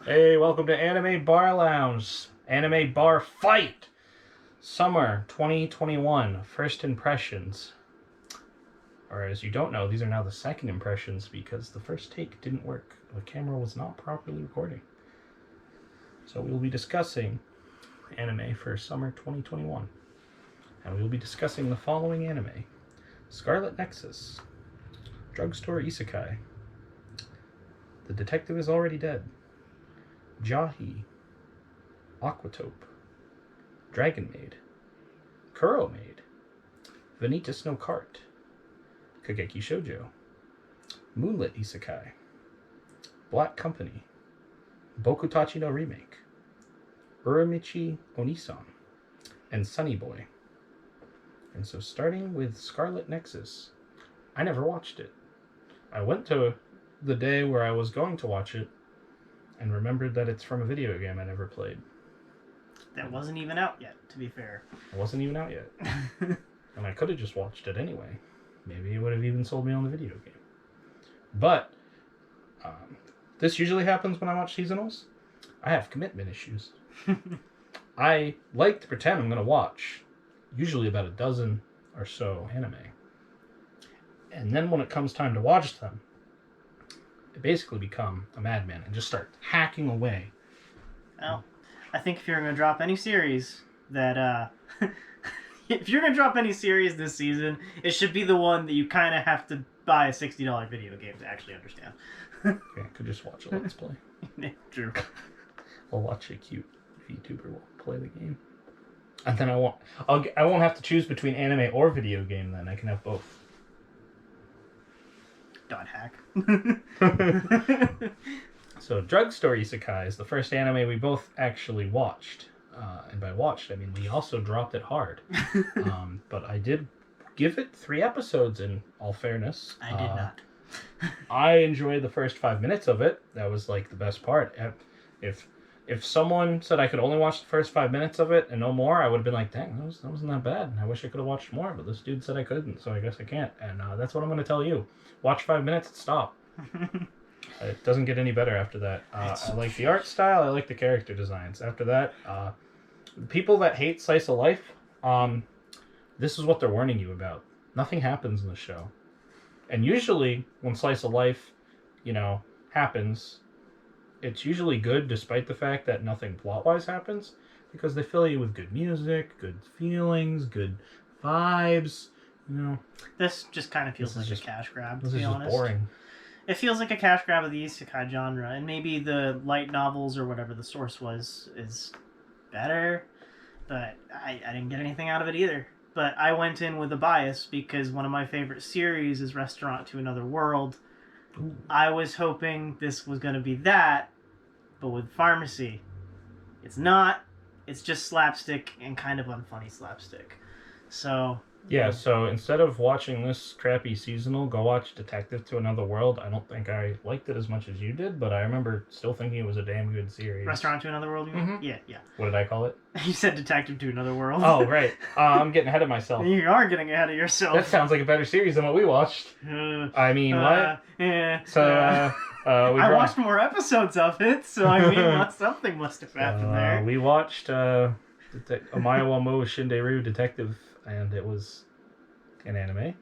Hey, welcome to Anime Bar Lounge. Anime Bar Fight. Summer 2021. First impressions. Or as you don't know, these are now the second impressions because the first take didn't work. The camera was not properly recording. So we will be discussing anime for summer 2021. And we will be discussing the following anime: Scarlet Nexus, Drugstore Isekai, The Detective is Already Dead, Jahi, Aquatope, Dragon Maid, Kuro Maid, Vanitas no Cart, Kageki Shoujo, Moonlit Isekai, Black Company, Bokutachi no Remake, Uramichi Onisan, and Sunny Boy. And so starting with Scarlet Nexus, I never watched it. I went to the day where I was going to watch it and remembered that it's from a video game I never played. That wasn't even out yet, to be fair. It wasn't even out yet. And I could have just watched it anyway. Maybe it would have even sold me on the video game. But this usually happens when I watch seasonals. I have commitment issues. I like to pretend I'm going to watch usually about a dozen or so anime. And then when it comes time to watch them, I basically become a madman and just start hacking away. Well, I think if you're going to drop any series that, if you're going to drop any series this season, it should be the one that you kind of have to buy a $60 video game to actually understand. Okay, I could just watch a Let's Play. True. I'll watch a cute VTuber will play the game. And then I won't have to choose between anime or video game then. I can have both. Dot hack. So Drugstore Isekai is the first anime we both actually watched. And by watched, I mean we also dropped it hard. But I did give it 3 episodes in all fairness. I did not. I enjoyed the first 5 minutes of it. That was like the best part. If someone said I could only watch the first 5 minutes of it and no more, I would have been like, dang, that wasn't that bad. I wish I could have watched more, but this dude said I couldn't, so I guess I can't. And that's what I'm going to tell you. Watch 5 minutes and stop. It doesn't get any better after that. I like the art style. I like the character designs. After that, the people that hate Slice of Life, this is what they're warning you about. Nothing happens in the show. And usually, when Slice of Life, happens, it's usually good despite the fact that nothing plot-wise happens, because they fill you with good music, good feelings, good vibes, This just kind of feels like a cash grab, to This be is honest. just boring. It feels like a cash grab of the isekai genre, and maybe the light novels or whatever the source was is better, but I didn't get anything out of it either. But I went in with a bias because one of my favorite series is Restaurant to Another World. Ooh. I was hoping this was going to be that, but with pharmacy. It's not. It's just slapstick and kind of unfunny slapstick. So... Yeah, so instead of watching this crappy seasonal, go watch Detective to Another World. I don't think I liked it as much as you did, but I remember still thinking it was a damn good series. Restaurant to Another World, you mean? Mhm. Yeah. What did I call it? You said Detective to Another World. Oh, right. I'm getting ahead of myself. You are getting ahead of yourself. That sounds like a better series than what we watched. I mean, what? Yeah. So, I watched more episodes of it, so I mean, something must have happened there. We watched Omae wa Mo Shinderu Detective, and it was an anime.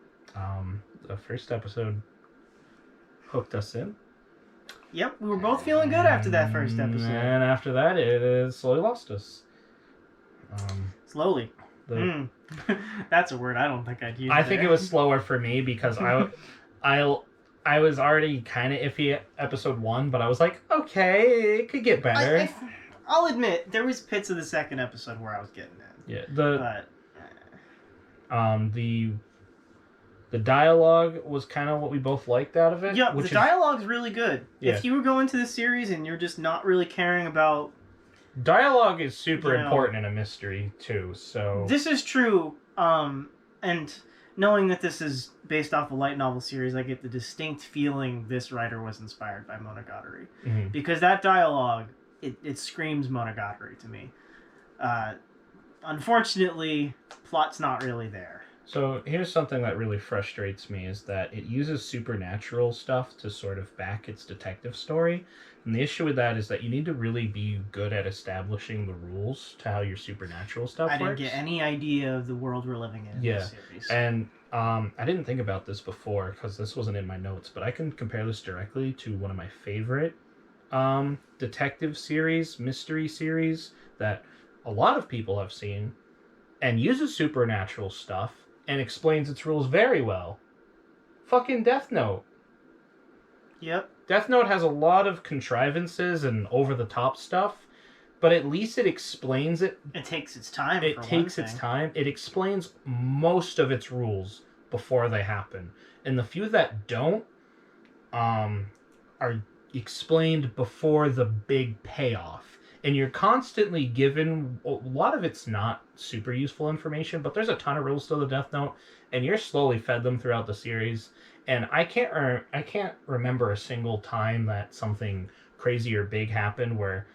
The first episode hooked us in. Yep, we were both feeling good after that first episode. And after that, it slowly lost us. Slowly. That's a word I don't think I'd use. I think it was slower for me because I was already kind of iffy at episode 1, but I was like, okay, it could get better. I'll admit, there was bits of the second episode where I was getting in. Yeah, the dialogue was kind of what we both liked out of it. Yeah, the dialogue's really good. Yeah. If you were going to the series and you're just not really caring about... Dialogue is super important in a mystery, too, so... This is true, and knowing that this is based off a light novel series, I get the distinct feeling this writer was inspired by Monogatari. Mm-hmm. Because that dialogue, it screams Monogatari to me. Unfortunately, plot's not really there. So here's something that really frustrates me is that it uses supernatural stuff to sort of back its detective story. And the issue with that is that you need to really be good at establishing the rules to how your supernatural stuff I works. didn't get any idea of the world we're living in this series. And I didn't think about this before because this wasn't in my notes, but I can compare this directly to one of my favorite detective series, mystery series that a lot of people have seen and uses supernatural stuff and explains its rules very well. Fucking Death Note. Yep. Death Note has a lot of contrivances and over-the-top stuff, but at least it explains it. It takes its time. It takes its time. It explains most of its rules before they happen. And the few that don't are explained before the big payoff. And you're constantly given... A lot of it's not super useful information, but there's a ton of rules to the Death Note, and you're slowly fed them throughout the series. And I can't remember a single time that something crazy or big happened where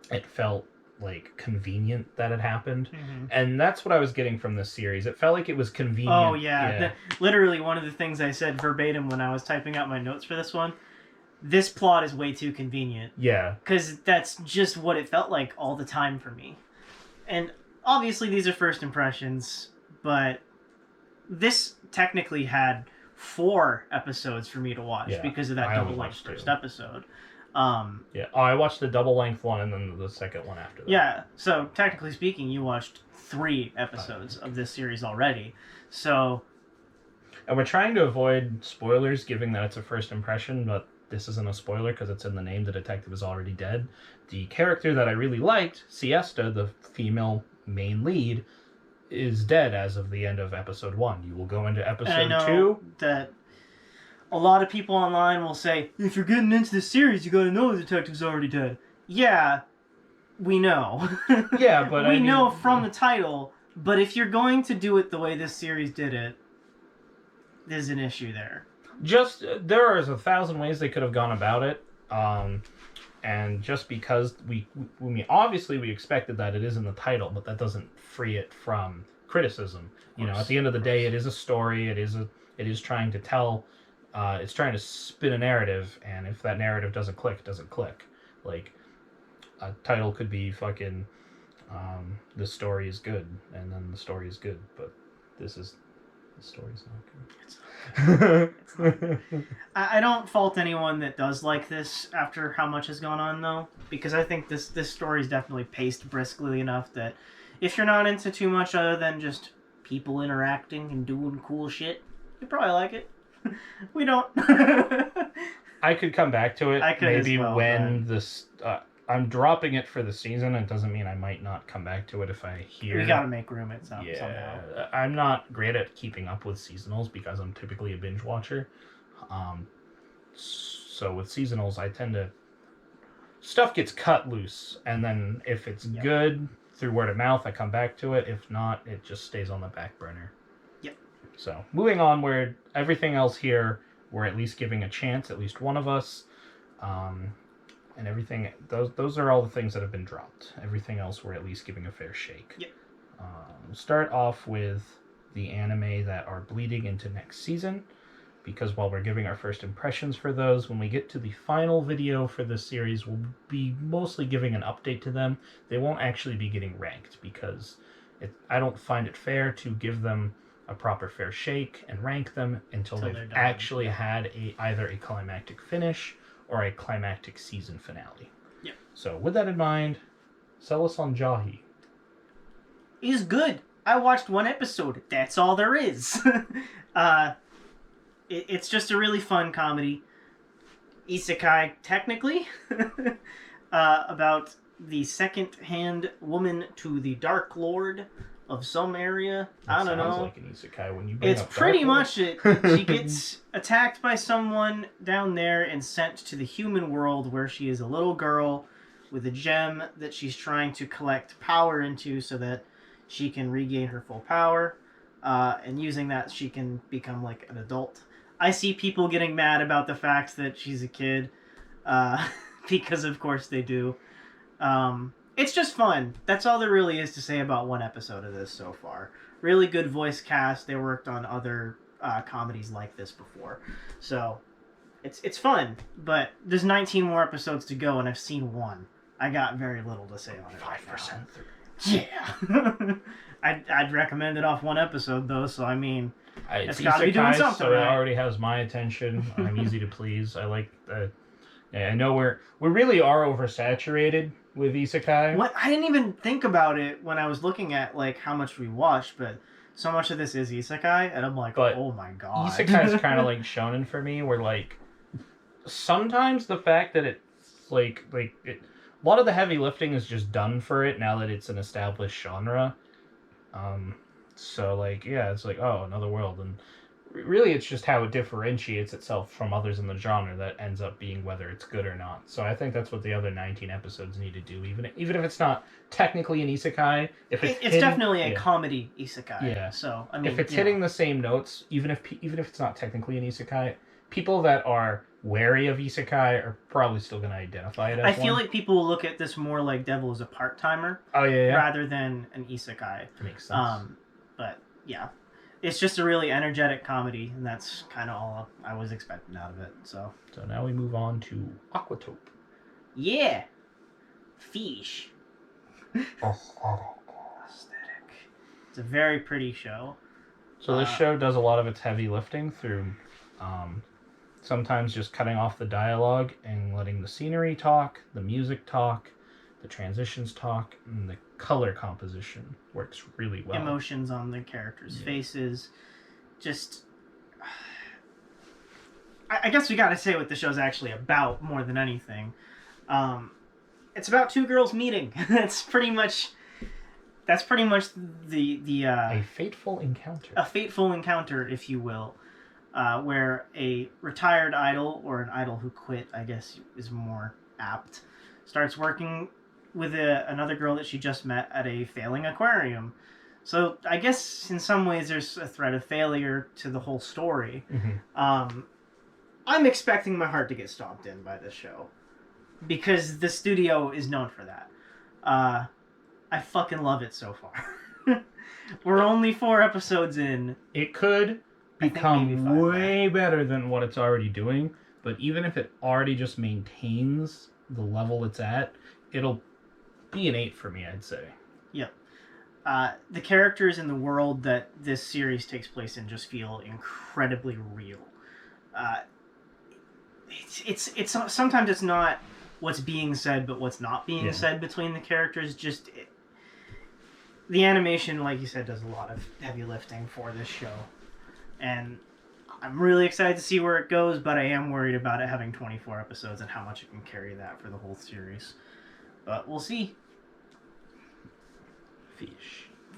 it felt like convenient that it happened. Mm-hmm. And that's what I was getting from this series. It felt like it was convenient. Oh yeah. Literally one of the things I said verbatim when I was typing out my notes for this one, this plot is way too convenient. Yeah. Because that's just what it felt like all the time for me. And obviously these are first impressions, but this technically had 4 episodes for me to watch because of that double-length first episode. I watched the double-length one and then the second one after that. Yeah, so technically speaking, you watched 3 episodes of this series already. So... And we're trying to avoid spoilers, given that it's a first impression, but this isn't a spoiler because it's in the name. The detective is already dead. The character that I really liked, Siesta, the female main lead, is dead as of the end of episode 1. You will go into episode 2. And I know that a lot of people online will say, if you're getting into this series, you gotta know the detective's already dead. Yeah, we know. Yeah, but we know from the title, but if you're going to do it the way this series did it, there's an issue there. There are 1,000 ways they could have gone about it. And just because we obviously we expected that it is in the title, but that doesn't free it from criticism. You know, at the end of the day, it is a story. It is trying to tell. It's trying to spin a narrative, and if that narrative doesn't click, it doesn't click. Like a title could be fucking the story is good, and then the story is good, but the story's not good. It's not. I don't fault anyone that does like this after how much has gone on, though, because I think this story is definitely paced briskly enough that if you're not into too much other than just people interacting and doing cool shit, you probably like it. We don't. I could come back to it maybe as well, when this... I'm dropping it for the season. It doesn't mean I might not come back to it if I hear... We gotta make room somehow. I'm not great at keeping up with seasonals because I'm typically a binge watcher. So with seasonals, I tend to... Stuff gets cut loose, and then if it's good, through word of mouth, I come back to it. If not, it just stays on the back burner. Yep. So, moving on, where everything else here, we're at least giving a chance, at least one of us. And everything, those are all the things that have been dropped. Everything else we're at least giving a fair shake. Yep. We'll start off with the anime that are bleeding into next season, because while we're giving our first impressions for those, when we get to the final video for this series, we'll be mostly giving an update to them. They won't actually be getting ranked, because I don't find it fair to give them a proper fair shake and rank them until they've actually had either a climactic finish or a climactic season finale. Yep. So with that in mind, sell us on Jahi. Is good. I watched 1 episode. That's all there is. It's just a really fun comedy. Isekai, technically, about the second-hand woman to the Dark Lord of some area. I don't know. Sounds like an isekai when you bring It's up pretty Dark much it. She gets attacked by someone down there and sent to the human world, where she is a little girl with a gem that she's trying to collect power into so that she can regain her full power. And using that, she can become like an adult. I see people getting mad about the fact that she's a kid, because of course they do. It's just fun. That's all there really is to say about 1 episode of this so far. Really good voice cast. They worked on other comedies like this before. So, It's fun, but there's 19 more episodes to go, and I've seen one. I got very little to say on it. 5% through. Yeah. I'd recommend it off one episode though, so I mean, It's gotta be doing isekai, something so it right. already has my attention. I'm easy to please. I like the. Yeah, I know we really are oversaturated with isekai. what I didn't even think about it when I was looking at like how much we watched, but so much of this is isekai, and I'm like, But oh my god. Isekai is kind of like shonen for me, where like sometimes the fact that it's a lot of the heavy lifting is just done for it now that it's an established genre. So like yeah, it's like oh another world, and really it's just how it differentiates itself from others in the genre that ends up being whether it's good or not. So I think that's what the other 19 episodes need to do, even if it's not technically an isekai. If it's definitely a yeah. comedy isekai. Yeah. So I mean, If it's hitting the same notes, even if it's not technically an isekai, people that are wary of isekai are probably still going to identify it as I feel one. like people will look at this more like Devil is a part timer Oh yeah, rather than an isekai. makes sense. But yeah, it's just a really energetic comedy, and that's kind of all I was expecting out of it. So So now we move on to Aquatope. yeah, fish. Aesthetic. Aesthetic. It's a very pretty show. So this show does a lot of its heavy lifting through sometimes just cutting off the dialogue and letting the scenery talk, the music talk, the transitions talk, and the color composition works really well. Emotions on the characters' faces. Just. I guess we gotta say what the show's actually about more than anything. It's about two girls meeting. That's pretty much the A fateful encounter. a fateful encounter, if you will, where a retired idol, or an idol who quit, I guess is more apt, starts working with another girl that she just met at a failing aquarium. So I guess in some ways there's a threat of failure to the whole story. Mm-hmm. I'm expecting my heart to get stomped in by this show, because the studio is known for that. I fucking love it so far. We're only 4 episodes in. It could I think maybe become 5 way better than what it's already doing, but even if it already just maintains the level it's at, it'll be an 8 for me, I'd say. Yep. The characters in the world that this series takes place in just feel incredibly real. It's sometimes it's not what's being said, but what's not being said between the characters. The animation, like you said, does a lot of heavy lifting for this show, and I'm really excited to see where it goes. But I am worried about it having 24 episodes and how much it can carry that for the whole series. But we'll see.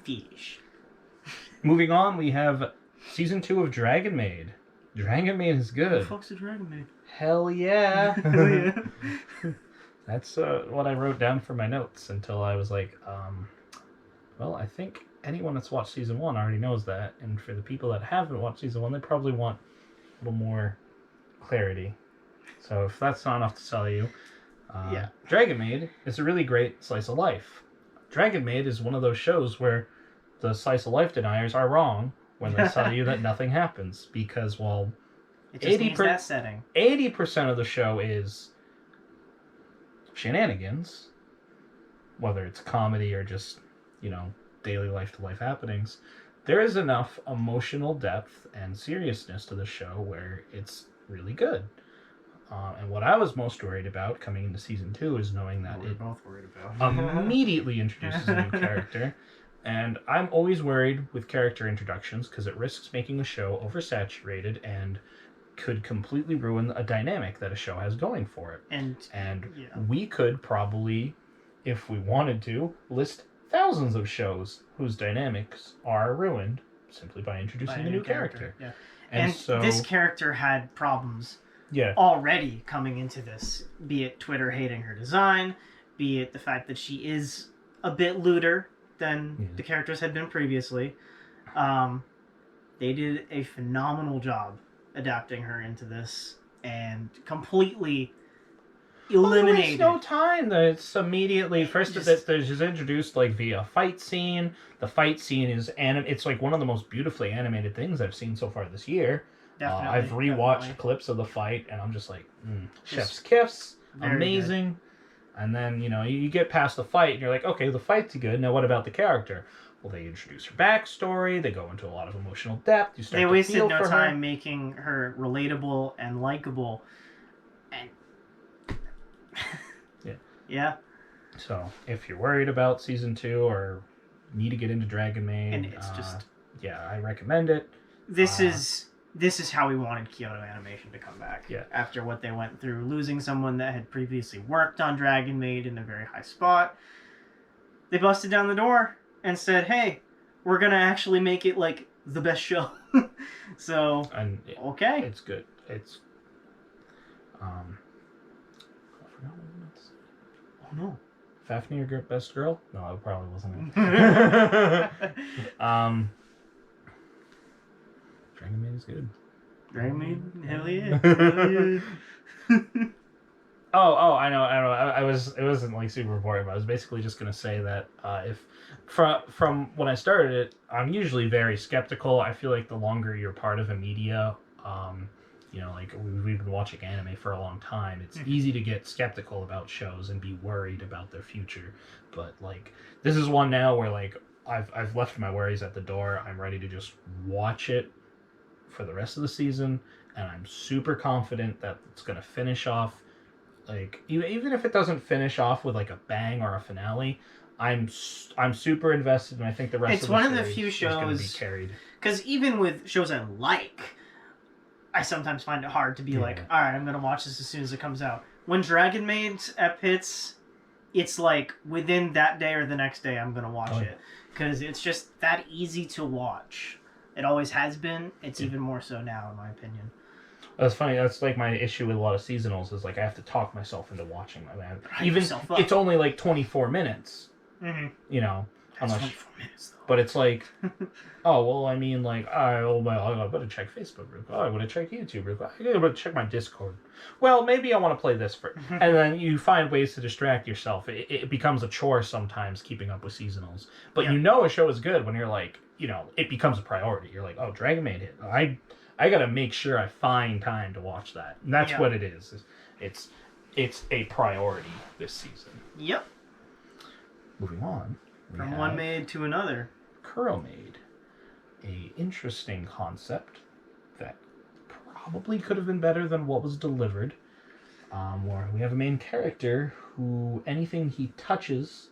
Fish. Moving on, we have season 2 of Dragon Maid. Dragon Maid is Who the good. fuck's a Dragon Maid? Hell yeah. Hell yeah. That's what I wrote down for my notes until I was like, well, I think anyone that's watched season 1 already knows that. And for the people that haven't watched season 1, they probably want a little more clarity. So if that's not enough to sell you, Dragon Maid is a really great slice of life. Dragon Maid is one of those shows where the slice of life deniers are wrong when they tell you that nothing happens, because, well, It just needs that setting. 80% of the show is shenanigans, whether it's comedy or just, daily life to life happenings. There is enough emotional depth and seriousness to the show where it's really good. And what I was most worried about coming into season 2 is knowing that We're it both worried about. immediately introduces a new character. And I'm always worried with character introductions because it risks making a show oversaturated and could completely ruin a dynamic that a show has going for it. And we could probably, if we wanted to, list thousands of shows whose dynamics are ruined simply by introducing a new character. Yeah. And so this character had problems yeah, already coming into this, be it Twitter hating her design, be it the fact that she is a bit lewder than the characters had been previously. They did a phenomenal job adapting her into this and completely eliminated. Well, no time. It's immediately first that there's just introduced like via fight scene. The fight scene is it's like one of the most beautifully animated things I've seen so far this year. Definitely. I've rewatched definitely. clips of the fight, and I'm just like, chef's Just kiss, very amazing. And then, you get past the fight, and you're like, okay, the fight's good. Now, what about the character? Well, they introduce her backstory. They go into a lot of emotional depth. You start They to wasted feel no for time her. making her relatable and likable. And Yeah. yeah, So, if you're worried about season 2 or need to get into Dragon Maid, and it's just yeah, I recommend it. this is how we wanted Kyoto Animation to come back. Yeah. After what they went through, losing someone that had previously worked on Dragon Maid in a very high spot, they busted down the door and said, "Hey, we're gonna actually make it like the best show." So And okay, it's good. It's I forgot what I meant to say. oh no. Fafnir best girl? No, that probably wasn't it. Dragon Maid is good. Dragon Maid, hell yeah. Hell yeah. Oh, I know. It wasn't like super important, but I was basically just gonna say that if from when I started it, I'm usually very skeptical. I feel like the longer you're part of a media, like we've been watching anime for a long time, it's easy to get skeptical about shows and be worried about their future. But like this is one now where like I've left my worries at the door. I'm ready to just watch it for the rest of the season, and I'm super confident that it's gonna finish off. Like even if it doesn't finish off with like a bang or a finale, I'm super invested, and I think the rest It's of the one of the series few is going to be shows- carried. Because even with shows I like, I sometimes find it hard to be like, all right, I'm going to watch this as soon as it comes out. When Dragon Maid hits, it's like within that day or the next day I'm going to watch it. Because it's just that easy to watch. It always has been. It's even more so now, in my opinion. That's funny. That's like my issue with a lot of seasonals is like I have to talk myself into watching them. Hype Even yourself up. it's only like 24 minutes, Mm-hmm. Unless 24 minutes, though. but it's like, oh well, I mean like I better check Facebook real quick. Oh, I gotta check YouTube real quick. I gotta check my Discord. Well, maybe I want to play this first, and then you find ways to distract yourself. It becomes a chore sometimes keeping up with seasonals. But Yeah. a show is good when you're like, it becomes a priority. You're like, oh, Dragon Maid hit. I gotta make sure I find time to watch that. And that's what it is. It's a priority this season. Yep. Moving on. From one maid to another. Kuro Maid. A interesting concept that probably could have been better than what was delivered. Where we have a main character who anything he touches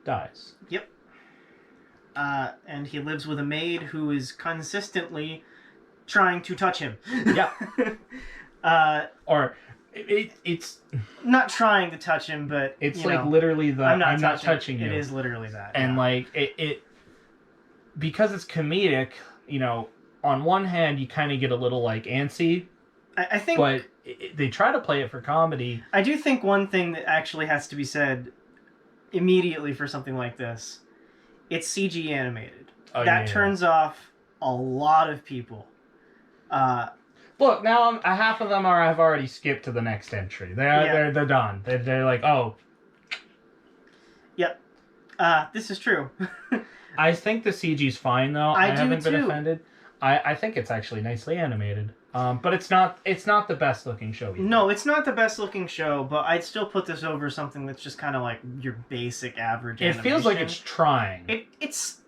dies. Yep. And he lives with a maid who is consistently trying to touch him. Yeah. Or it's not trying to touch him, but it's like literally the I'm not touching you. It is literally that. And like it because it's comedic, on one hand you kind of get a little like antsy, I think, but they try to play it for comedy. I do think one thing that actually has to be said immediately for something like this, it's CG animated. That turns off a lot of people. Look, now half of them have already skipped to the next entry. They're done. They're like, oh. Yep. This is true. I think the CG's fine though. I haven't been too. offended. I think it's actually nicely animated. But it's not the best looking show either. No, it's not the best looking show, but I'd still put this over something that's just kind of like your basic average animation. It feels like it's trying. It's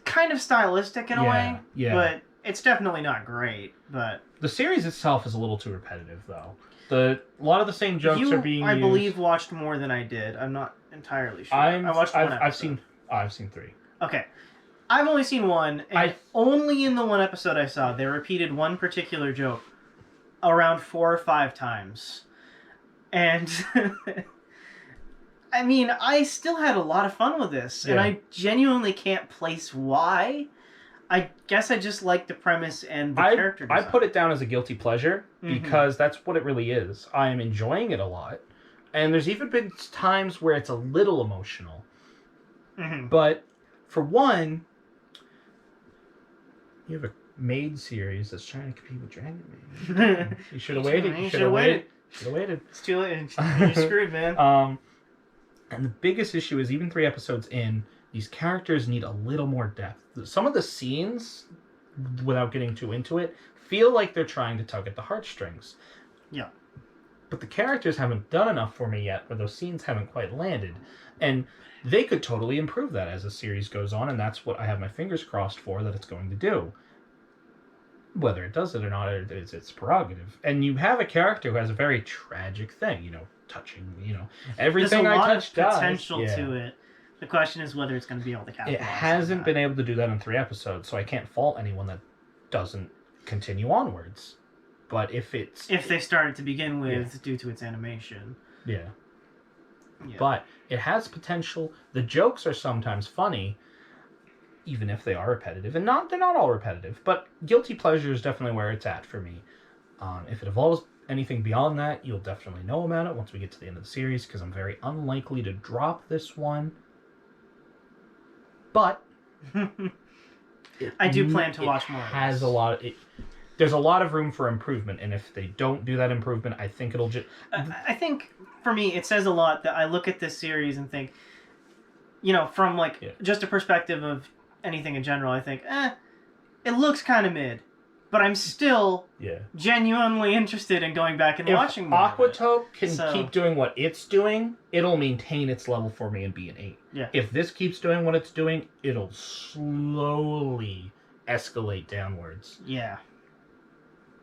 kind of stylistic in a way, but it's definitely not great. But the series itself is a little too repetitive, though. A lot of the same jokes are being used. I believe watched more than I did. I'm not entirely sure. I watched one episode. I've seen 3. Okay. I've only seen one, and only in the one episode I saw, they repeated one particular joke around 4 or 5 times. And I mean, I still had a lot of fun with this, and I genuinely can't place why. I guess I just like the premise and the character design. I put it down as a guilty pleasure because that's what it really is. I am enjoying it a lot. And there's even been times where it's a little emotional. Mm-hmm. But for one, you have a maid series that's trying to compete with Dragon Maid. You should have waited. You should have waited. It's too late. You're screwed, man. And the biggest issue is even 3 episodes in, these characters need a little more depth. Some of the scenes, without getting too into it, feel like they're trying to tug at the heartstrings. Yeah. But the characters haven't done enough for me yet, where those scenes haven't quite landed. And they could totally improve that as the series goes on, and that's what I have my fingers crossed for that it's going to do. Whether it does it or not, it's its prerogative. And you have a character who has a very tragic thing, touching, everything There's a lot I touch of potential to it. The question is whether it's going to be able to capitalize. It hasn't been able to do that in 3 episodes, so I can't fault anyone that doesn't continue onwards. But if they started to begin with due to its animation. Yeah. But it has potential. The jokes are sometimes funny, even if they are repetitive. And they're not all repetitive, but guilty pleasure is definitely where it's at for me. If it evolves anything beyond that, you'll definitely know about it once we get to the end of the series, because I'm very unlikely to drop this one. But I do plan to watch more. There's a lot of room for improvement, and if they don't do that improvement, I think it'll just... I think, for me, it says a lot that I look at this series and think, from, just a perspective of anything in general, I think, it looks kind of mid. But I'm still genuinely interested in going back and watching more. If Aquatope can keep doing what it's doing, it'll maintain its level for me and be an 8. Yeah. If this keeps doing what it's doing, it'll slowly escalate downwards. Yeah.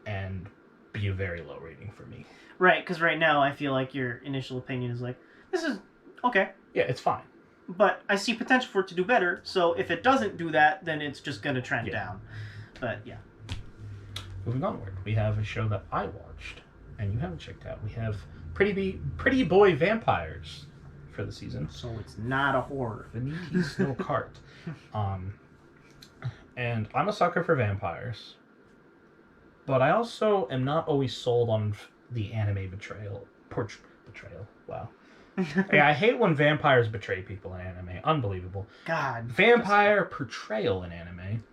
And be a very low rating for me. Right, because right now I feel like your initial opinion is like, this is okay. Yeah, it's fine. But I see potential for it to do better, so if it doesn't do that, then it's just going to trend down. But, yeah. Moving onward, we have a show that I watched, and you haven't checked out. We have Pretty Boy Vampires for the season. So it's not a horror. Veniti Snow Cart. And I'm a sucker for vampires. But I also am not always sold on the anime betrayal. Betrayal. Wow. Yeah, I hate when vampires betray people in anime. Unbelievable. God. Vampire portrayal in anime.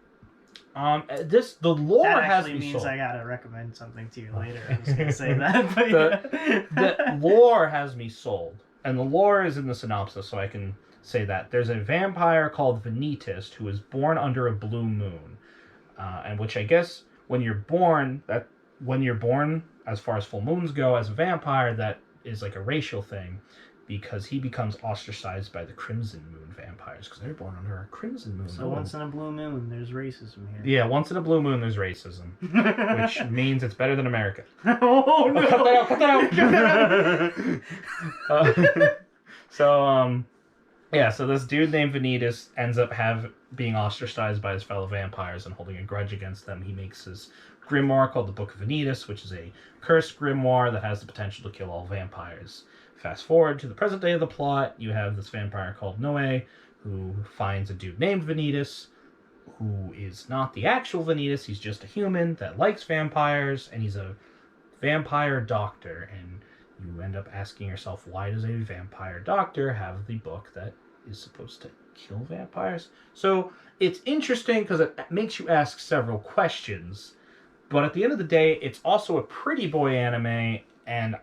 The lore that has actually me means sold. I gotta recommend something to you later. I was gonna say that, but the lore has me sold, and the lore is in the synopsis, so I can say that there's a vampire called Venitist who is born under a blue moon, and which I guess when you're born, as far as full moons go, as a vampire, that is like a racial thing. Because he becomes ostracized by the Crimson Moon vampires, because they're born under a Crimson Moon. So once in a blue moon, there's racism here. Yeah, once in a blue moon, there's racism, which means it's better than America. Oh no! Cut that out! So this dude named Vanitas ends up being ostracized by his fellow vampires and holding a grudge against them. He makes his grimoire called the Book of Vanitas, which is a cursed grimoire that has the potential to kill all vampires. Fast forward to the present day of the plot, you have this vampire called Noe, who finds a dude named Vanitas, who is not the actual Vanitas, he's just a human that likes vampires, and he's a vampire doctor, and you end up asking yourself, why does a vampire doctor have the book that is supposed to kill vampires? So it's interesting because it makes you ask several questions, but at the end of the day, it's also a pretty boy anime, and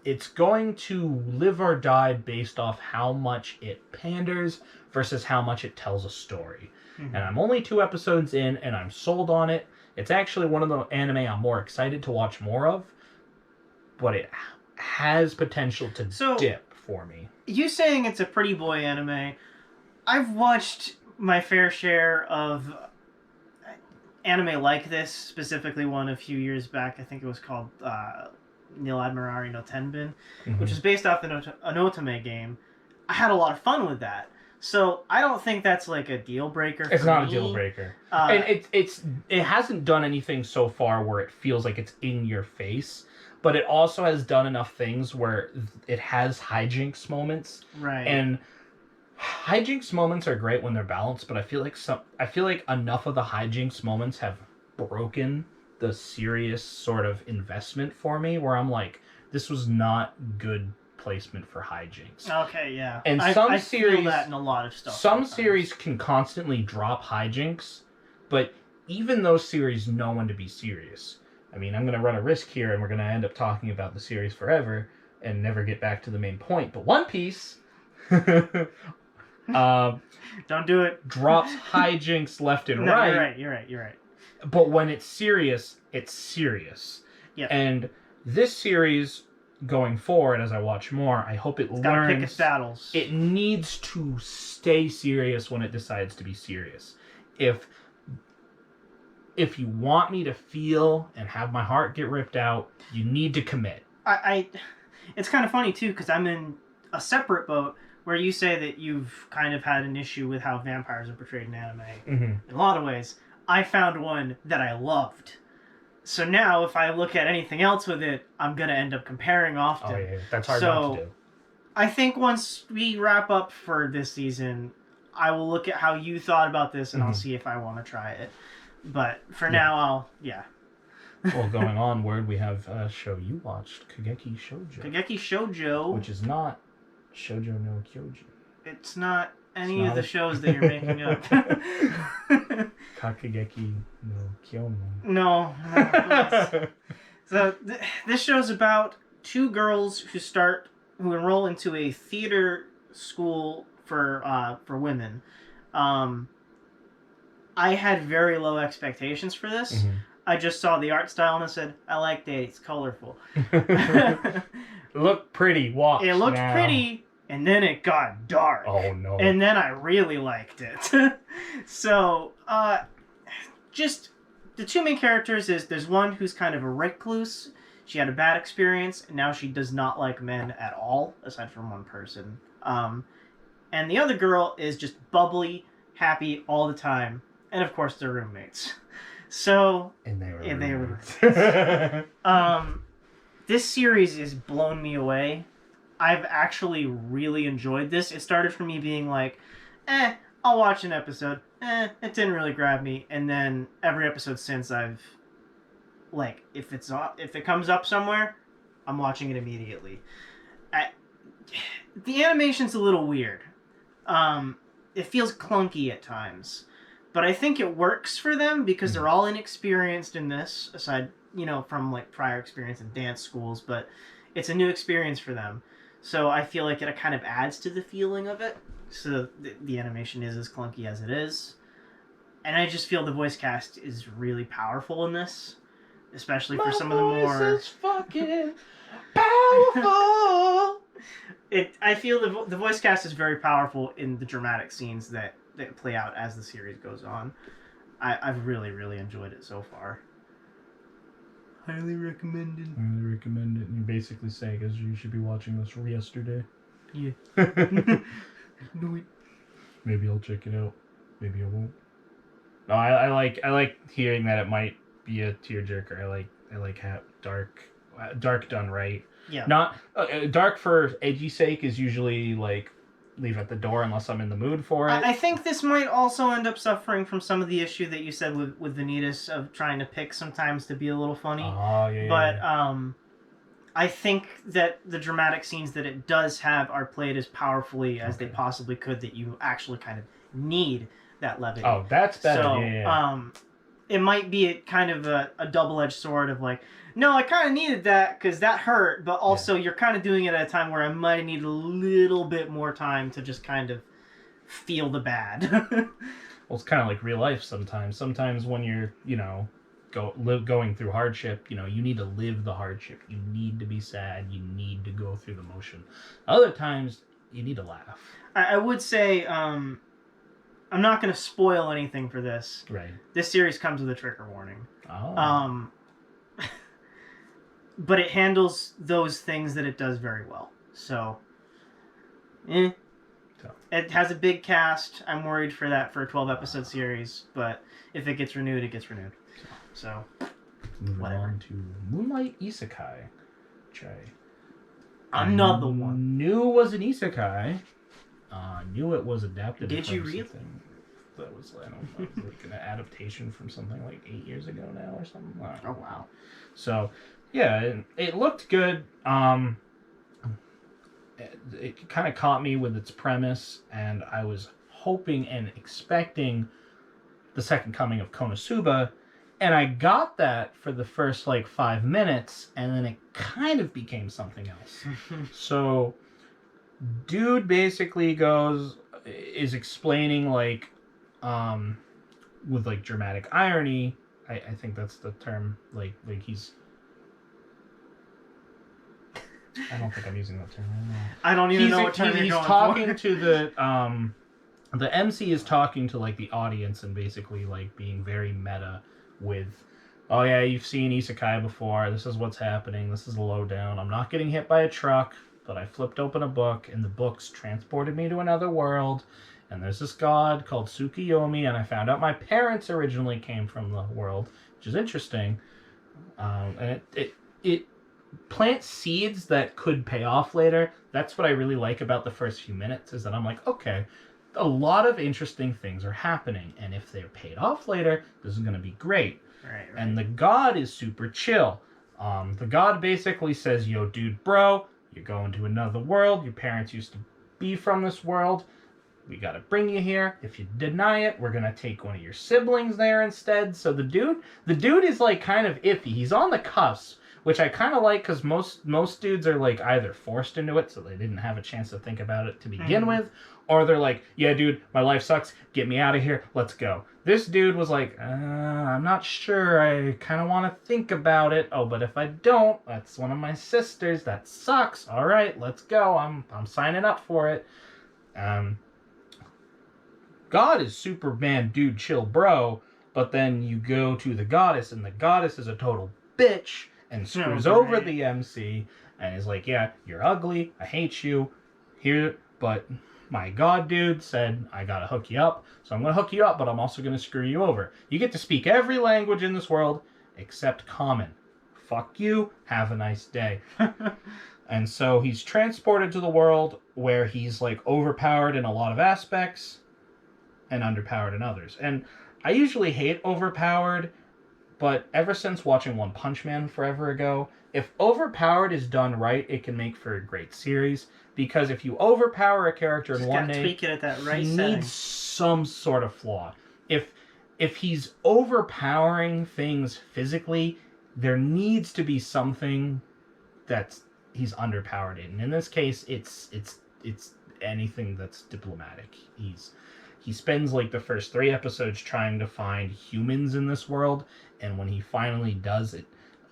it's going to live or die based off how much it panders versus how much it tells a story. Mm-hmm. And I'm only 2 episodes in, and I'm sold on it. It's actually one of the anime I'm more excited to watch more of, but it has potential to dip for me. You saying it's a pretty boy anime, I've watched my fair share of anime like this, specifically one a few years back. I think it was called Nil Admirari no Tenbin, which is based off an Otome game. I had a lot of fun with that. So I don't think that's like a deal breaker for me. It's not a deal breaker. And it hasn't done anything so far where it feels like it's in your face, but it also has done enough things where it has hijinks moments. Right. And hijinks moments are great when they're balanced, but I feel like enough of the hijinks moments have broken the serious sort of investment for me, where I'm like, this was not good placement for hijinks. Okay, yeah. And I series feel that in a lot of stuff. Some series can constantly drop hijinks, but even those series know when to be serious. I mean, I'm going to run a risk here, and we're going to end up talking about the series forever and never get back to the main point. But One Piece don't do it. Drops hijinks left and right. You're right. but when it's serious, it's serious. Yep. And this series going forward, as I watch more, I hope it It's got to pick learns its battles. it needs to stay serious when it decides to be serious. If you want me to feel and have my heart get ripped out, you need to commit. It's kind of funny too, because I'm in a separate boat where you say that you've kind of had an issue with how vampires are portrayed in anime. Mm-hmm. In a lot of ways, I found one that I loved. So now, if I look at anything else with it, I'm gonna end up comparing often. Oh yeah, that's hard not to do. I think once we wrap up for this season, I will look at how you thought about this, and I'll see if I want to try it. But for now, Well, going onward, we have a show you watched, Kageki Shoujo. Kageki Shoujo, which is not Shoujo no Kyoji. It's not any of the shows that you're making up. Kakageki no Kyomon. No. So this show's about two girls who enroll into a theater school for women. I had very low expectations for this. Mm-hmm. I just saw the art style and I said, I like that. It's colorful. Looked pretty. Watch. It looked now. pretty, and then it got dark. Oh no. And then I really liked it. So, just the two main characters is there's one who's kind of a recluse. She had a bad experience, and now she does not like men at all, aside from one person. And the other girl is just bubbly, happy all the time. And of course, they're roommates. So, and they were roommates. This series has blown me away. I've actually really enjoyed this. It started from me being like, I'll watch an episode. It didn't really grab me. And then every episode since I've, like, if it comes up somewhere, I'm watching it immediately. The animation's a little weird. It feels clunky at times. But I think it works for them because they're all inexperienced in this, aside, from like prior experience in dance schools, but it's a new experience for them. So I feel like it kind of adds to the feeling of it. So the animation is as clunky as it is. And I just feel the voice cast is really powerful in this, especially for some of the more... voice is fucking powerful! I feel the voice cast is very powerful in the dramatic scenes that play out as the series goes on. I've really, really enjoyed it so far. Highly recommended. Highly recommend it. And you basically say, because you should be watching this yesterday. Yeah. No, maybe I'll check it out. Maybe I won't. No, I like hearing that it might be a tearjerker. I like how dark done right. Yeah. Not dark for edgy sake is usually like leave at the door unless I'm in the mood for it. I think this might also end up suffering from some of the issue that you said with Vanitas of trying to pick sometimes to be a little funny. Oh, yeah. But I think that the dramatic scenes that it does have are played as powerfully as they possibly could, that you actually kind of need that levity. Oh, that's better. So, yeah. It might be kind of a double-edged sword of like, no, I kind of needed that because that hurt, but also you're kind of doing it at a time where I might need a little bit more time to just kind of feel the bad. Well, it's kind of like real life sometimes. Sometimes when you're, going through hardship, you need to live the hardship. You need to be sad. You need to go through the motion. Other times, you need to laugh. I would say, I'm not going to spoil anything for this. Right. This series comes with a trigger warning. Oh. But it handles those things that it does very well. So, It has a big cast. I'm worried for that for a 12-episode series. But if it gets renewed, it gets renewed. So, moving whatever. on to Moonlight Isekai, which another one. Knew was an isekai. Knew it was adapted. Did you from read? something that was, I don't know, like an adaptation from something like 8 years ago now or something. Oh wow. So, yeah, it looked good. It kind of caught me with its premise, and I was hoping and expecting the second coming of Konosuba, and I got that for the first 5 minutes, and then it kind of became something else. So, dude basically is explaining with dramatic irony I think that's the term. Like he's. I don't think I'm using that term. I don't know. I don't even know what term he's you're going talking for. to the MC is talking to like the audience and basically like being very meta with, oh yeah, you've seen isekai before. This is what's happening. This is the lowdown. I'm not getting hit by a truck, but I flipped open a book and the books transported me to another world. And there's this god called Tsukiyomi, and I found out my parents originally came from the world, which is interesting. And it plants seeds that could pay off later. That's what I really like about the first few minutes, is that I'm like, okay, a lot of interesting things are happening, and if they're paid off later, this is going to be great. Right. And the god is super chill. The god basically says, yo, dude, bro, you're going to another world. Your parents used to be from this world. We got to bring you here. If you deny it, we're going to take one of your siblings there instead. So the dude is like kind of iffy. He's on the cusp, which I kind of like, because most dudes are like either forced into it, so they didn't have a chance to think about it to begin with, or they're like, yeah, dude, my life sucks. Get me out of here. Let's go. This dude was like, I'm not sure. I kind of want to think about it. Oh, but if I don't, that's one of my sisters. That sucks. All right, let's go. I'm signing up for it. God is Superman, dude, chill, bro. But then you go to the goddess, and the goddess is a total bitch and screws over the MC and is like, yeah, you're ugly. I hate you. Here, but my god dude said, I gotta hook you up. So I'm gonna hook you up, but I'm also gonna screw you over. You get to speak every language in this world except common. Fuck you. Have a nice day. And so he's transported to the world where he's like overpowered in a lot of aspects and underpowered in others. And I usually hate overpowered, but ever since watching One Punch Man forever ago, if overpowered is done right, it can make for a great series. Because if you overpower a character in one day, tweak it at that right he setting. needs some sort of flaw. If he's overpowering things physically, there needs to be something that's he's underpowered in. In this case, it's anything that's diplomatic. He spends like the first 3 episodes trying to find humans in this world, and when he finally does it,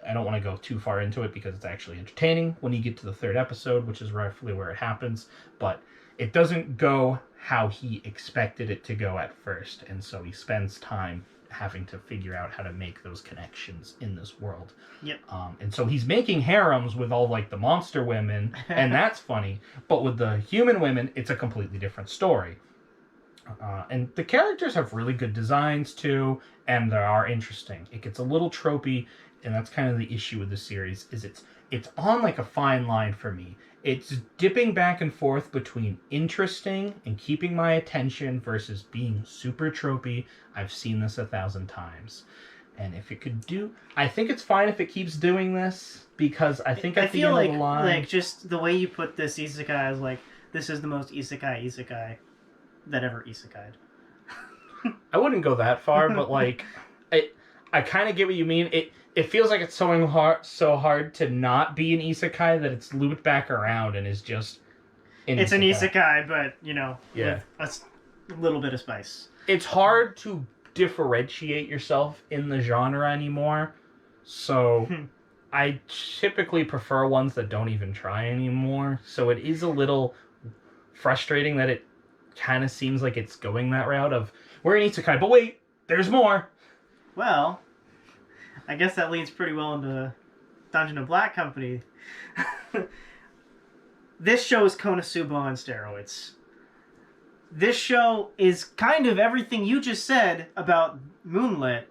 I don't want to go too far into it because it's actually entertaining when you get to the 3rd episode, which is roughly where it happens, but it doesn't go how he expected it to go at first, and so he spends time having to figure out how to make those connections in this world. Yep. And so he's making harems with all like the monster women, and that's funny, but with the human women, it's a completely different story. And the characters have really good designs too, and they are interesting. It gets a little tropey, and that's kind of the issue with the series. Is it's on like a fine line for me. It's dipping back and forth between interesting and keeping my attention versus being super tropey. I've seen this 1,000 times, and if it could do, I think it's fine if it keeps doing this, because I think at the end of the line, like just the way you put this isekai is like, this is the most isekai that ever isekai'd. I wouldn't go that far, but like, I kind of get what you mean. It feels like it's so hard to not be an isekai that it's looped back around and is just it's an isekai, but yeah, with a little bit of spice. It's hard to differentiate yourself in the genre anymore, so I typically prefer ones that don't even try anymore. So it is a little frustrating that it kind of seems like it's going that route of, we're an isekai, but wait, there's more. Well, I guess that leads pretty well into Dungeon of Black Company. This show is Konosuba on steroids. This show is kind of everything you just said about Moonlit,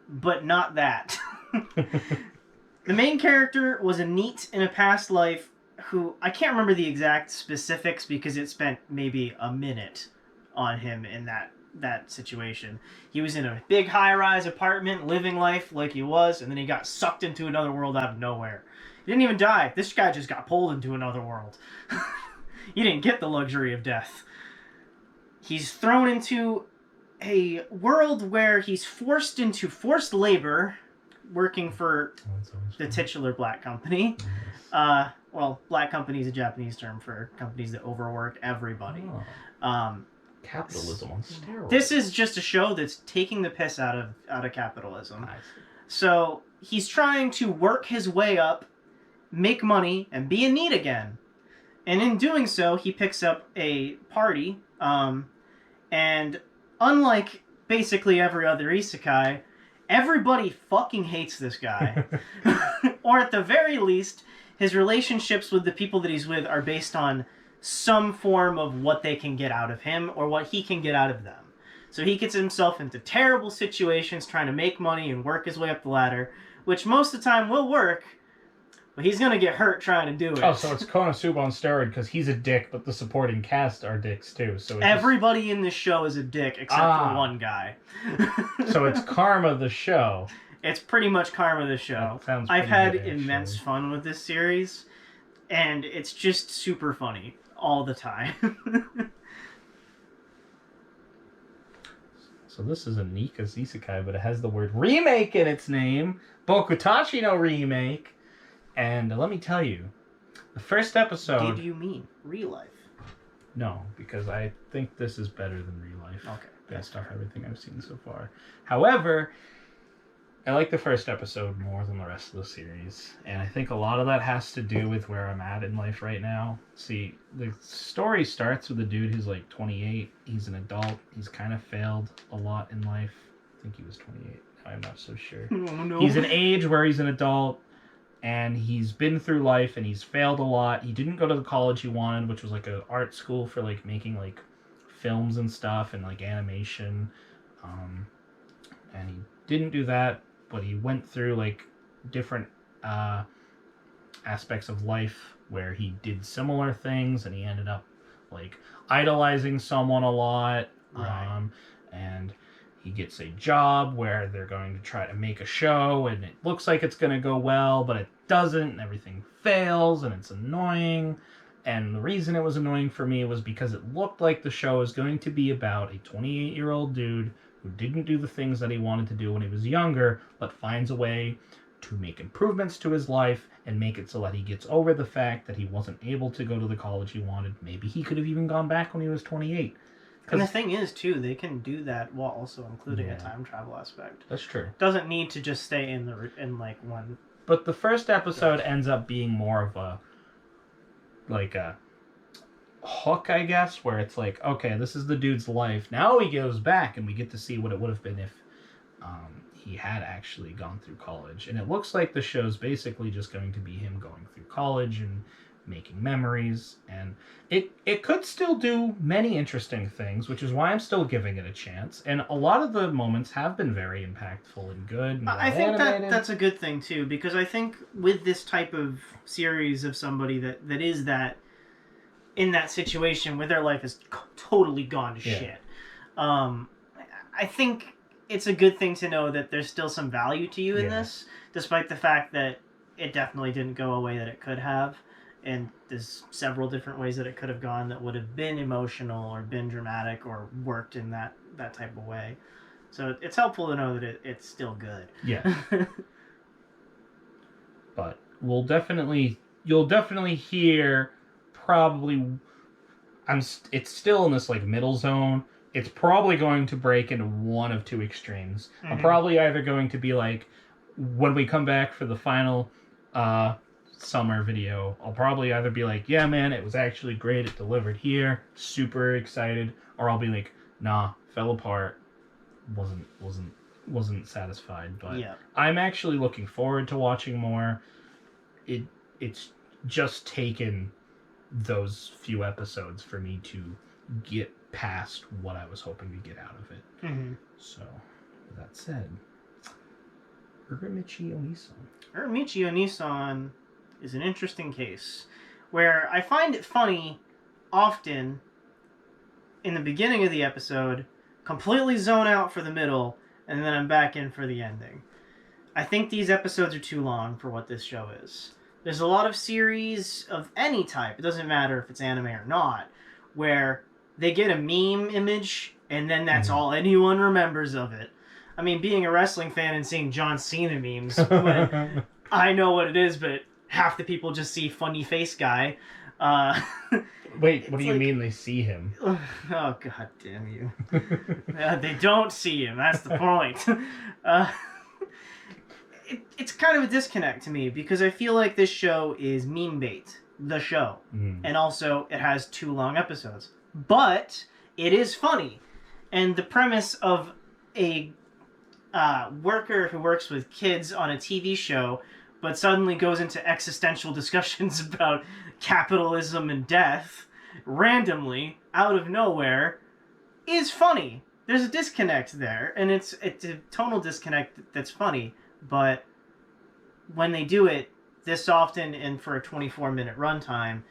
but not that. The main character was a NEET in a past life who, I can't remember the exact specifics because it spent maybe a minute on him in that situation. He was in a big high-rise apartment, living life like he was, and then he got sucked into another world out of nowhere. He didn't even die. This guy just got pulled into another world. He didn't get the luxury of death. He's thrown into a world where he's forced into forced labor, working for the titular Black Company. Well, Black Company is a Japanese term for companies that overwork everybody. Capitalism on steroids. This is just a show that's taking the piss out of capitalism. Nice. So he's trying to work his way up, make money, and be in need again. And in doing so, he picks up a party. And unlike basically every other isekai, everybody fucking hates this guy. Or at the very least, his relationships with the people that he's with are based on some form of what they can get out of him or what he can get out of them. So he gets himself into terrible situations trying to make money and work his way up the ladder, which most of the time will work, but he's going to get hurt trying to do it. Oh, so it's Konosuba on steroid because he's a dick, but the supporting cast are dicks too. So it's everybody in this show is a dick except for one guy. So it's Karma the show. It's pretty much Karma the show. That sounds I've pretty had good, immense actually. fun with this series, and it's just super funny all the time. So this is a Nika's Isekai, but it has the word remake in its name. Bokutachi no Remake. And let me tell you, the first episode... Did you mean real life? No, because I think this is better than real life. Okay. Based off everything I've seen so far. However, I like the first episode more than the rest of the series. And I think a lot of that has to do with where I'm at in life right now. See, the story starts with a dude who's like 28. He's an adult. He's kind of failed a lot in life. I think he was 28. I'm not so sure. Oh, no. He's an age where he's an adult. And he's been through life and he's failed a lot. He didn't go to the college he wanted, which was like an art school for like making like films and stuff and like animation. And he didn't do that, but he went through like different aspects of life where he did similar things and he ended up like idolizing someone a lot. Right. And he gets a job where they're going to try to make a show and it looks like it's going to go well, but it doesn't, and everything fails and it's annoying. And the reason it was annoying for me was because it looked like the show is going to be about a 28-year-old dude who didn't do the things that he wanted to do when he was younger, but finds a way to make improvements to his life and make it so that he gets over the fact that he wasn't able to go to the college he wanted. Maybe he could have even gone back when he was 28. And the thing is, too, they can do that while also including Yeah. a time travel aspect. That's true. Doesn't need to just stay in like one. But the first episode ends up being more of a hook, I guess, where it's like, okay, this is the dude's life. Now he goes back and we get to see what it would have been if he had actually gone through college. And it looks like the show's basically just going to be him going through college and making memories. And it could still do many interesting things, which is why I'm still giving it a chance. And a lot of the moments have been very impactful and good. And I think animated. that's a good thing, too, because I think with this type of series of somebody that is that in that situation where their life is totally gone to Yeah. shit, I think it's a good thing to know that there's still some value to you in Yeah. this, despite the fact that it definitely didn't go a way that it could have. And there's several different ways that it could have gone that would have been emotional or been dramatic or worked in that type of way. So it's helpful to know that it's still good. Yeah. But you'll definitely hear probably it's still in this like middle zone. It's probably going to break into one of two extremes. I'm Mhm. probably either going to be like, when we come back for the final summer video, I'll probably either be like, yeah man, it was actually great, it delivered here, super excited, or I'll be like, nah, fell apart, wasn't satisfied. But Yeah. I'm actually looking forward to watching more. It's just taken those few episodes for me to get past what I was hoping to get out of it. Mm-hmm. So, with that said, Uramichi Onisan. Uramichi Onisan is an interesting case where I find it funny often in the beginning of the episode, completely zone out for the middle, and then I'm back in for the ending. I think these episodes are too long for what this show is. There's a lot of series of any type, it doesn't matter if it's anime or not, where they get a meme image and then that's all anyone remembers of it. I mean, being a wrestling fan and seeing John Cena memes, when I know what it is, but half the people just see funny face guy. Wait, what do you like- mean they see him? Oh, god damn you. They don't see him, that's the point. It's kind of a disconnect to me because I feel like this show is meme bait, the show. And also, it has 2 long episodes. But it is funny. And the premise of a worker who works with kids on a TV show but suddenly goes into existential discussions about capitalism and death randomly out of nowhere is funny. There's a disconnect there, and it's a tonal disconnect that's funny, but when they do it this often and for a 24-minute runtime,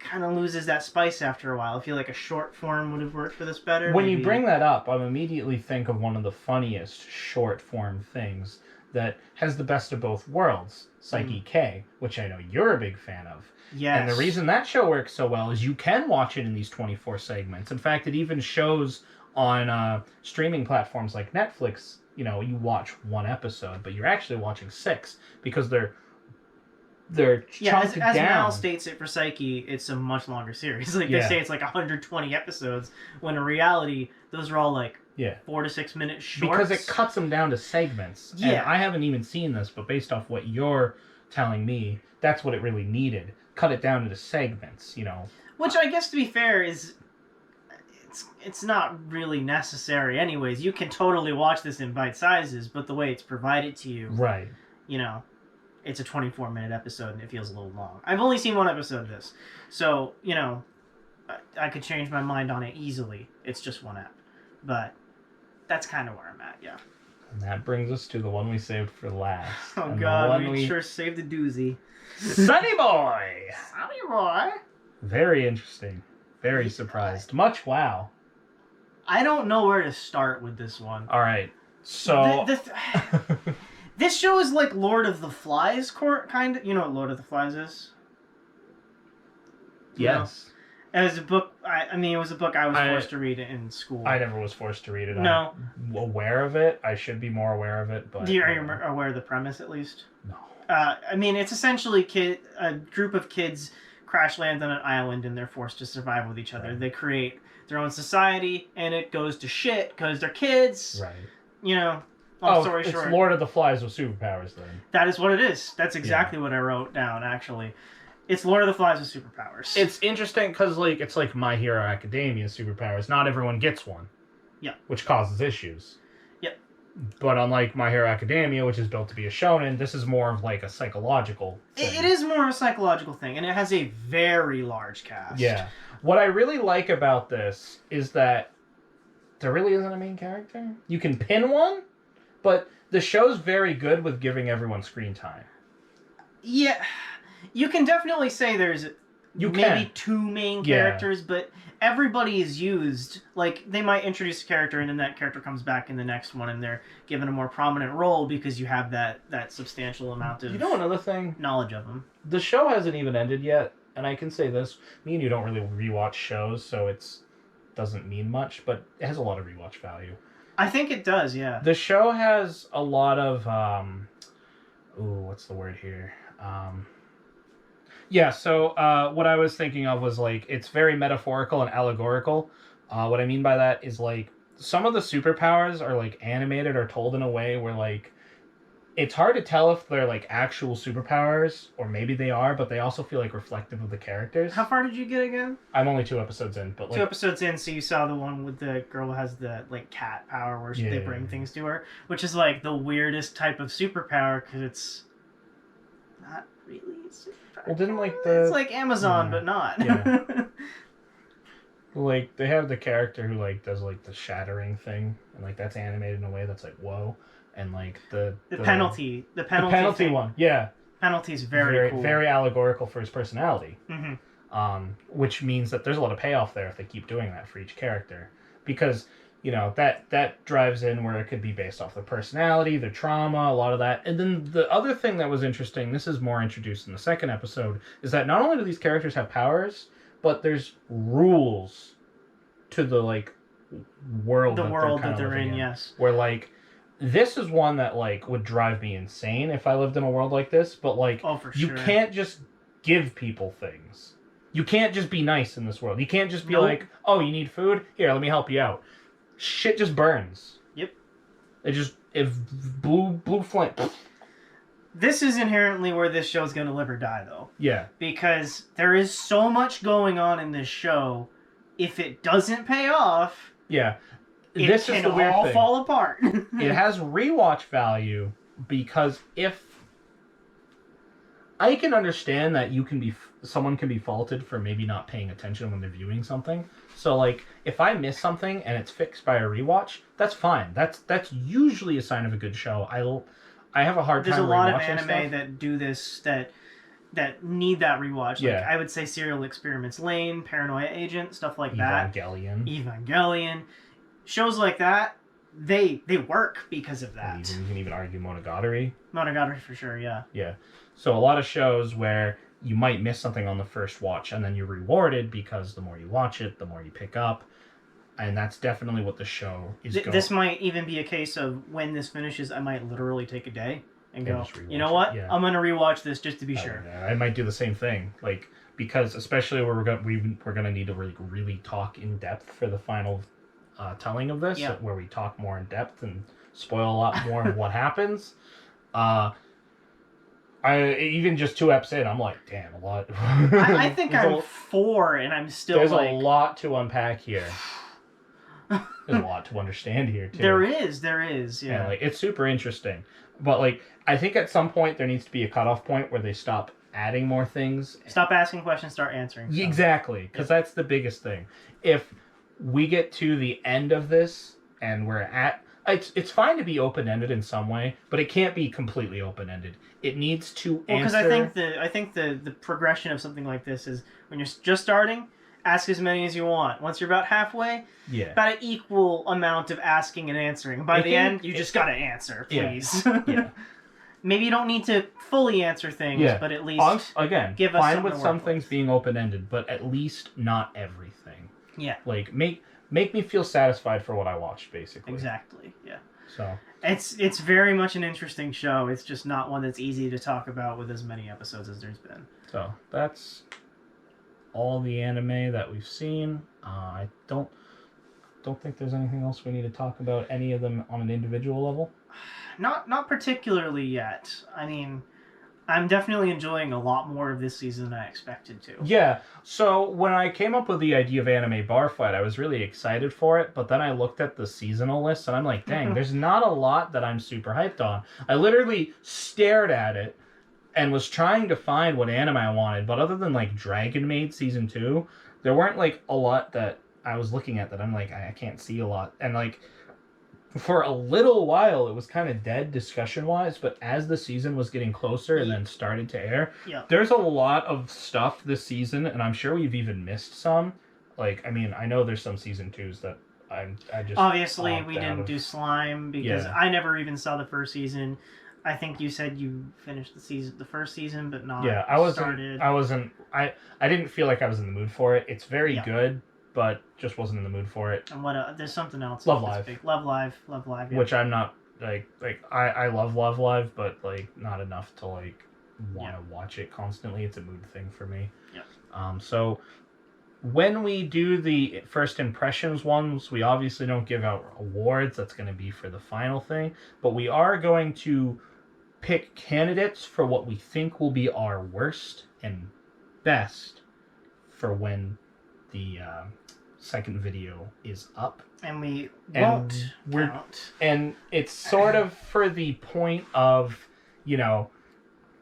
kind of loses that spice after a while. I feel like a short form would have worked for this better. When maybe. you bring that up, I immediately think of one of the funniest short form things that has the best of both worlds, Psyche K, which I know you're a big fan of. Yes. And the reason that show works so well is you can watch it in these 24 segments. In fact, it even shows on streaming platforms like Netflix, you know, you watch 1 episode, but you're actually watching 6 because they're chunked as down. Mal states it for Psyche, it's a much longer series. Like, they say it's like 120 episodes, when in reality, those are all like 4 to 6 minute shorts. Because it cuts them down to segments. Yeah. And I haven't even seen this, but based off what you're telling me, that's what it really needed. Cut it down into segments, you know. Which I guess, to be fair, is it's not really necessary anyways. You can totally watch this in bite sizes, but the way it's provided to you, Right. you know, it's a 24-minute episode and it feels a little long. I've only seen 1 episode of this, so, you know, I could change my mind on it easily. It's just 1 ep. But that's kind of where I'm at, yeah. And that brings us to the one we saved for last. Oh And the god, one we sure saved a doozy. Sunny Boy! Sunny Boy! Very interesting. Very surprised. Much wow. I don't know where to start with this one. Alright, so... This show is like Lord of the Flies, kind of. You know what Lord of the Flies is? Yes. It was a book. I mean, it was a book I was forced to read in school. I never was forced to read it. No. I'm aware of it. I should be more aware of it, but... Are you aware of the premise, at least? No. I mean, it's essentially a group of kids crash land on an island and they're forced to survive with each other. Right. They create their own society, and it goes to shit because they're kids. Right. You know... Long story short, it's Lord of the Flies with superpowers, then. That is what it is. That's exactly what I wrote down, actually. It's Lord of the Flies with superpowers. It's interesting because, like, it's like My Hero Academia superpowers. Not everyone gets one. Yeah. Which causes issues. Yep. But unlike My Hero Academia, which is built to be a shonen, this is more of, like, a psychological thing. It is more of a psychological thing, and it has a very large cast. Yeah. What I really like about this is that there really isn't a main character. You can pin one, but the show's very good with giving everyone screen time. Yeah, you can definitely say there's maybe 2 main characters, but everybody is used. Like, they might introduce a character and then that character comes back in the next one and they're given a more prominent role because you have that substantial amount of another thing? Knowledge of them. The show hasn't even ended yet, and I can say this, me and you don't really rewatch shows, so it's doesn't mean much, but it has a lot of rewatch value. I think it does, yeah. The show has a lot of, what's the word here? What I was thinking of was, like, it's very metaphorical and allegorical. What I mean by that is, like, some of the superpowers are, like, animated or told in a way where, like, it's hard to tell if they're, like, actual superpowers, or maybe they are, but they also feel, like, reflective of the characters. How far did you get again? I'm only 2 episodes in, but, like... 2 episodes in, so you saw the one with the girl who has the, like, cat power where they bring things to her, which is, like, the weirdest type of superpower, because it's not really a superpower. Well, didn't, like, the... It's like Amazon, but not. Yeah. Like, they have the character who, like, does, like, the shattering thing, and, like, that's animated in a way that's, like, whoa. And, like, the penalty thing. one, yeah. Penalty's very cool. Very allegorical for his personality. Mm-hmm. Which means that there's a lot of payoff there if they keep doing that for each character. Because, you know, that drives in where it could be based off their personality, their trauma, a lot of that. And then the other thing that was interesting, this is more introduced in the 2nd episode, is that not only do these characters have powers, but there's rules to the, like, world that they're in, yes. Where, like... This is one that, like, would drive me insane if I lived in a world like this, but, like, for you sure. can't just give people things. You can't just be nice in this world. You can't just be Nope. like, oh, you need food? Here, let me help you out. Shit just burns. Yep. If blue flame. This is inherently where this show's going to live or die, though. Yeah. Because there is so much going on in this show. If it doesn't pay off, Yeah. it This can is the weird all thing. fall apart. It has rewatch value because if I can understand that someone can be faulted for maybe not paying attention when they're viewing something. So like if I miss something and it's fixed by a rewatch, that's fine. That's usually a sign of a good show. I have a hard There's time a lot of rewatching anime stuff. that do this that need that rewatch. Like, Yeah. I would say Serial Experiments Lane, Paranoia Agent, stuff like that. Evangelion. Shows like that, they work because of that. You can even argue Monogatari. Monogatari for sure, yeah. Yeah. So a lot of shows where you might miss something on the first watch and then you're rewarded because the more you watch it, the more you pick up. And that's definitely what the show is going. This might even be a case of when this finishes, I might literally take a day and And go, just rewatch you know what? it, yeah. I'm going to rewatch this just to be sure. I might do the same thing. Like, because especially where we're gonna need to really talk in depth for the final telling of this, Yeah. where we talk more in depth and spoil a lot more of what happens. I even just 2 eps in, I'm like, damn, a lot. I think I'm 4 and I'm still There's like... a lot to unpack here. There's a lot to understand here too. There is, yeah. And like it's super interesting. But like I think at some point there needs to be a cutoff point where they stop adding more things. Stop asking questions, start answering. Yeah, exactly, because that's the biggest thing. If we get to the end of this and we're at it's fine to be open-ended in some way, but it can't be completely open-ended. It needs to Well, answer. because I think the progression of something like this is when you're just starting, ask as many as you want. Once you're about halfway, Yeah. about an equal amount of asking and answering. By the end, you just gotta answer, Yeah. please. Yeah. Maybe you don't need to fully answer things, Yeah. but at least Again, give us fine something with to some work things with. being open-ended, but at least not everything. Yeah. Like make me feel satisfied for what I watched, basically. Exactly. Yeah. So It's very much an interesting show. It's just not one that's easy to talk about with as many episodes as there's been. So that's all the anime that we've seen. I don't think there's anything else we need to talk about. Any of them on an individual level. Not particularly yet. I mean, I'm definitely enjoying a lot more of this season than I expected to. Yeah. So when I came up with the idea of Anime Bar Fight, I was really excited for it. But then I looked at the seasonal list and I'm like, dang, there's not a lot that I'm super hyped on. I literally stared at it and was trying to find what anime I wanted. But other than like Dragon Maid Season 2, there weren't like a lot that I was looking at that I'm like, I can't see a lot. And like for a little while, it was kind of dead discussion-wise, but as the season was getting closer and then started to air, Yeah. there's a lot of stuff this season, and I'm sure we've even missed some. Like, I mean, I know there's some season 2s that I just Obviously, opted we out didn't of. do Slime because Yeah. I never even saw the first season. I think you said you finished the first season, but not Yeah, started. I didn't feel like I was in the mood for it. It's very Yeah. good, but just wasn't in the mood for it. And what? There's something else. Love that's Live. big. Love Live. Yeah. Which I'm not like I love Love Live, but like not enough to like want to watch it constantly. It's a mood thing for me. Yeah. So when we do the first impressions ones, we obviously don't give out awards. That's going to be for the final thing, but we are going to pick candidates for what we think will be our worst and best for when the second video is up. And we And won't we're- count. And it's sort of for the point of, you know,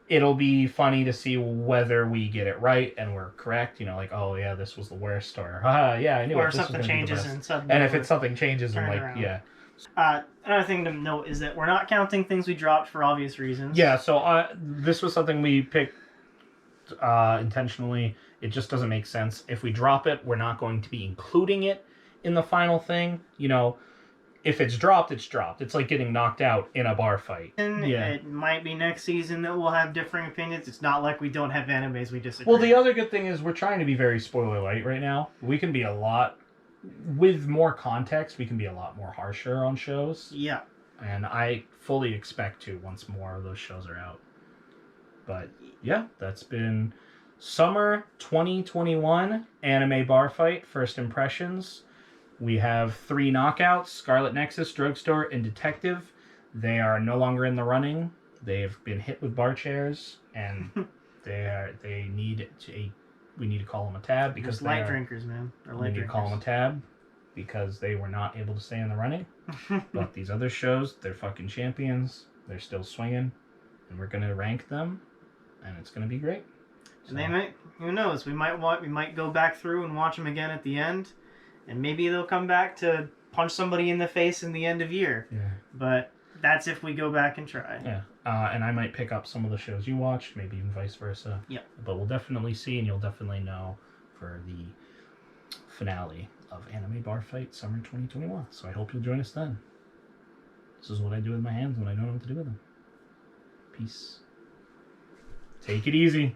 it'll be funny to see whether we get it right and we're correct, you know, like, oh yeah, this was the worst, or yeah, I knew Or it. This was something gonna be the changes best. and suddenly. And if we're- it's something changes and turn it like, around. yeah. Another thing to note is that we're not counting things we dropped for obvious reasons. Yeah, so this was something we picked intentionally. It just doesn't make sense. If we drop it, we're not going to be including it in the final thing. You know, if it's dropped, it's dropped. It's like getting knocked out in a bar fight. And Yeah. it might be next season that we'll have differing opinions. It's not like we don't have animes we disagree. Well, the other good thing is we're trying to be very spoiler light right now. We can be a lot, with more context, we can be a lot more harsher on shows. Yeah. And I fully expect to once more of those shows are out. But yeah, that's been Summer 2021 anime bar fight, first impressions. We have 3 knockouts: Scarlet Nexus, Drugstore, and Detective. They are no longer in the running. They've been hit with bar chairs, and they need we need to call them a tab because Just light drinkers, man. They're we light need to call them a tab because they were not able to stay in the running. drinkers. But these other shows, they're fucking champions. They're still swinging, and we're gonna rank them, and it's gonna be great. And they might, who knows? We might go back through and watch them again at the end, and maybe they'll come back to punch somebody in the face in the end of year. Yeah. But that's if we go back and try. Yeah. And I might pick up some of the shows you watched, maybe even vice versa. Yeah. But we'll definitely see, and you'll definitely know for the finale of Anime Bar Fight Summer 2021. So I hope you'll join us then. This is what I do with my hands when I don't know what to do with them. Peace. Take it easy.